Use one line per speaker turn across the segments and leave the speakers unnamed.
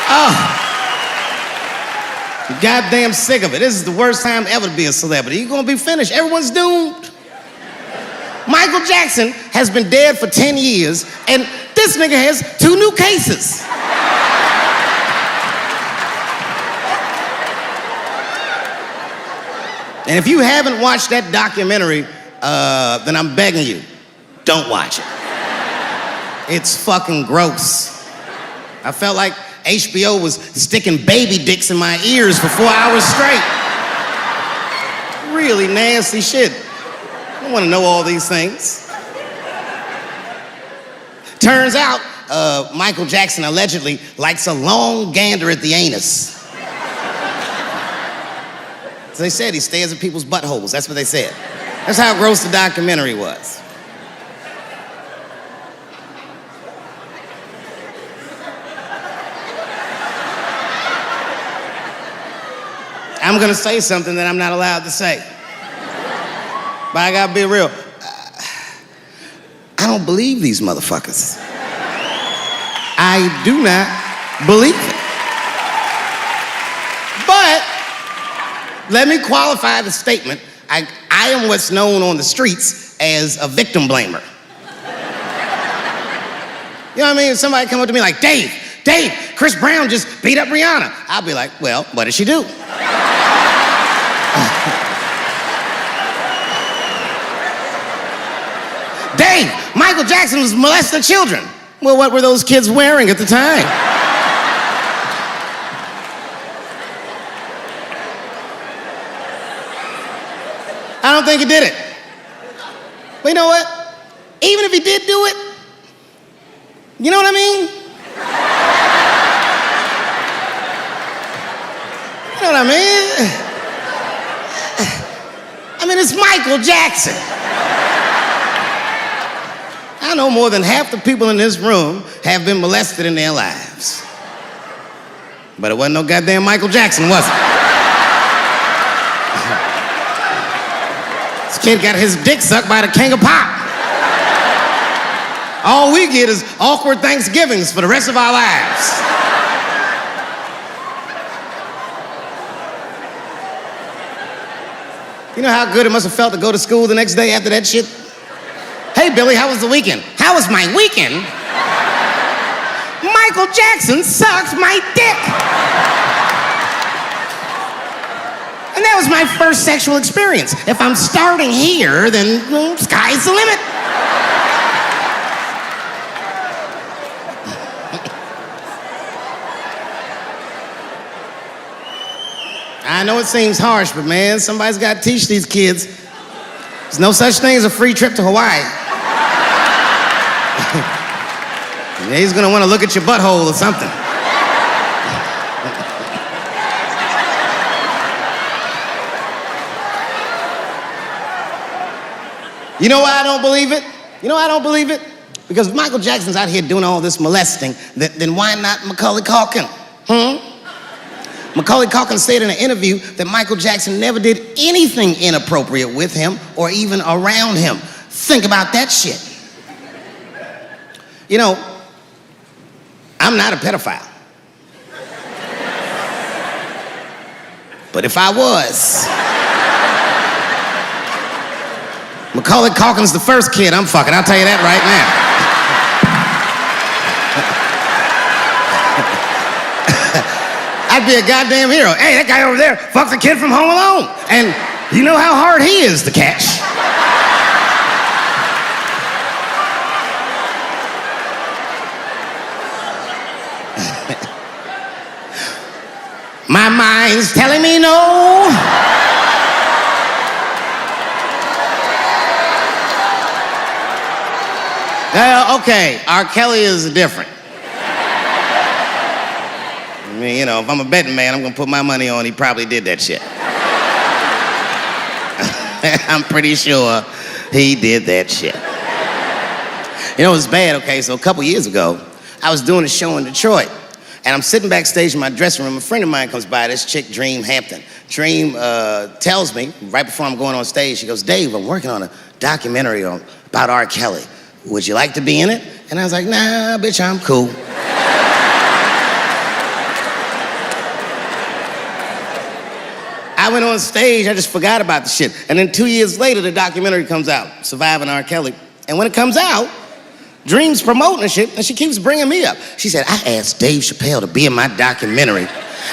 Oh. I'm goddamn sick of it. This is the worst time ever to be a celebrity. You're gonna be finished. Everyone's doomed. Michael Jackson has been dead for 10 years, and this nigga has 2 new cases. And if you haven't watched that documentary, then I'm begging you, don't watch it. It's fucking gross. I felt like HBO was sticking baby dicks in my ears for 4 hours straight. Really nasty shit. I don't want to know all these things. Turns out, Michael Jackson allegedly likes a long gander at the anus. As they said, he stares at people's buttholes. That's what they said. That's how gross the documentary was. I'm gonna say something that I'm not allowed to say. But I gotta be real. I don't believe these motherfuckers. I do not believe it. But let me qualify the statement. I am what's known on the streets as a victim blamer. You know what I mean? If somebody come up to me like, Dave, Chris Brown just beat up Rihanna. I'll be like, well, what did she do? Dave, Michael Jackson was molesting children. Well, what were those kids wearing at the time? I don't think he did it. But you know what? Even if he did do it, you know what I mean? You know what I mean? I mean, it's Michael Jackson. I know more than half the people in this room have been molested in their lives. But it wasn't no goddamn Michael Jackson, was it? This kid got his dick sucked by the king of pop. All we get is awkward Thanksgivings for the rest of our lives. You know how good it must have felt to go to school the next day after that shit? Hey, Billy, how was the weekend? How was my weekend? Michael Jackson sucks my dick. And that was my first sexual experience. If I'm starting here, then sky's the limit. I know it seems harsh, but man, somebody's got to teach these kids. There's no such thing as a free trip to Hawaii. He's gonna want to look at your butthole or something. You know why I don't believe it? You know why I don't believe it? Because if Michael Jackson's out here doing all this molesting, then why not Macaulay Culkin? Macaulay Culkin said in an interview that Michael Jackson never did anything inappropriate with him or even around him. Think about that shit. You know, I'm not a pedophile. But if I was, Macaulay Culkin's the first kid I'm fucking, I'll tell you that right now. I'd be a goddamn hero. Hey, that guy over there fucked a kid from Home Alone. And you know how hard he is to catch. My mind's telling me no. Okay, R. Kelly is different. I mean, you know, if I'm a betting man, I'm gonna put my money on he probably did that shit. I'm pretty sure he did that shit. You know, it's bad, okay, so a couple years ago, I was doing a show in Detroit, and I'm sitting backstage in my dressing room. A friend of mine comes by, this chick, Dream Hampton. Dream tells me, right before I'm going on stage, she goes, Dave, I'm working on a documentary about R. Kelly. Would you like to be in it? And I was like, nah, bitch, I'm cool. I went on stage, I just forgot about the shit. And then 2 years later, the documentary comes out, Surviving R. Kelly. And when it comes out, Dream's promoting the shit, and she keeps bringing me up. She said, I asked Dave Chappelle to be in my documentary,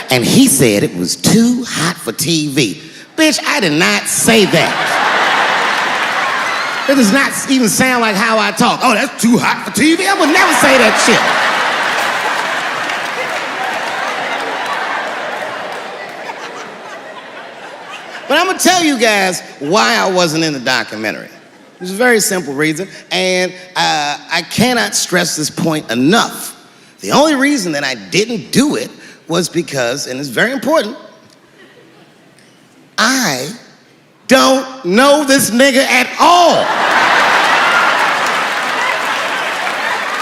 and he said it was too hot for TV. Bitch, I did not say that. It does not even sound like how I talk. Oh, that's too hot for TV? I would never say that shit. But I'm gonna tell you guys why I wasn't in the documentary. There's a very simple reason, and I cannot stress this point enough. The only reason that I didn't do it was because, and it's very important, I don't know this nigga at all.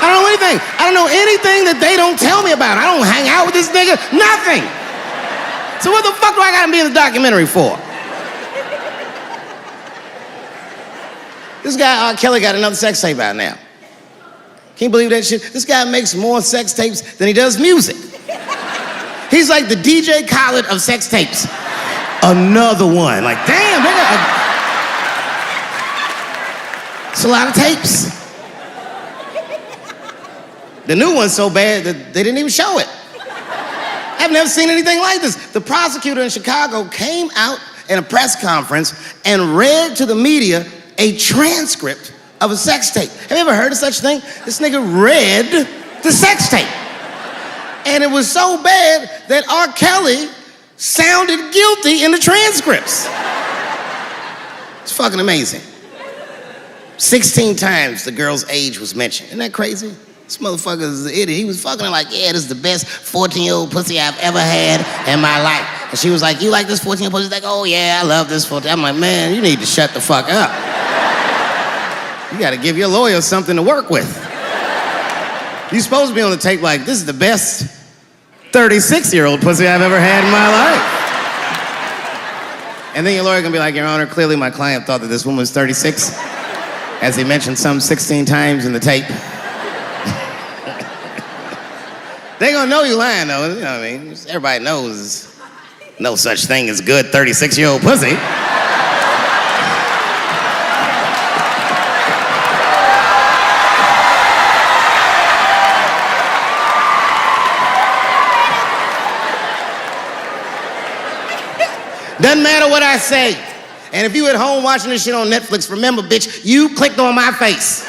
I don't know anything. I don't know anything that they don't tell me about. I don't hang out with this nigga, nothing. So what the fuck do I gotta be in the documentary for? This guy, R. Kelly, got another sex tape out now. Can you believe that shit? This guy makes more sex tapes than he does music. He's like the DJ Khaled of sex tapes. Another one. Like, damn, nigga. It's a lot of tapes. The new one's so bad that they didn't even show it. I've never seen anything like this. The prosecutor in Chicago came out in a press conference and read to the media a transcript of a sex tape. Have you ever heard of such a thing? This nigga read the sex tape. And it was so bad that R. Kelly sounded guilty in the transcripts. It's fucking amazing. 16 times the girl's age was mentioned. Isn't that crazy? This motherfucker is an idiot. He was fucking her like, yeah, this is the best 14-year-old pussy I've ever had in my life. And she was like, you like this 14-year-old pussy? He's like, oh yeah, I love this 14. I'm like, man, you need to shut the fuck up. You gotta give your lawyer something to work with. You're supposed to be on the tape like, this is the best 36-year-old pussy I've ever had in my life. And then your lawyer gonna be like, Your Honor, clearly my client thought that this woman was 36, as he mentioned some 16 times in the tape. They gonna know you lying though, you know what I mean? Everybody knows no such thing as good 36-year-old pussy. Doesn't matter what I say. And if you at home watching this shit on Netflix, remember, bitch, you clicked on my face.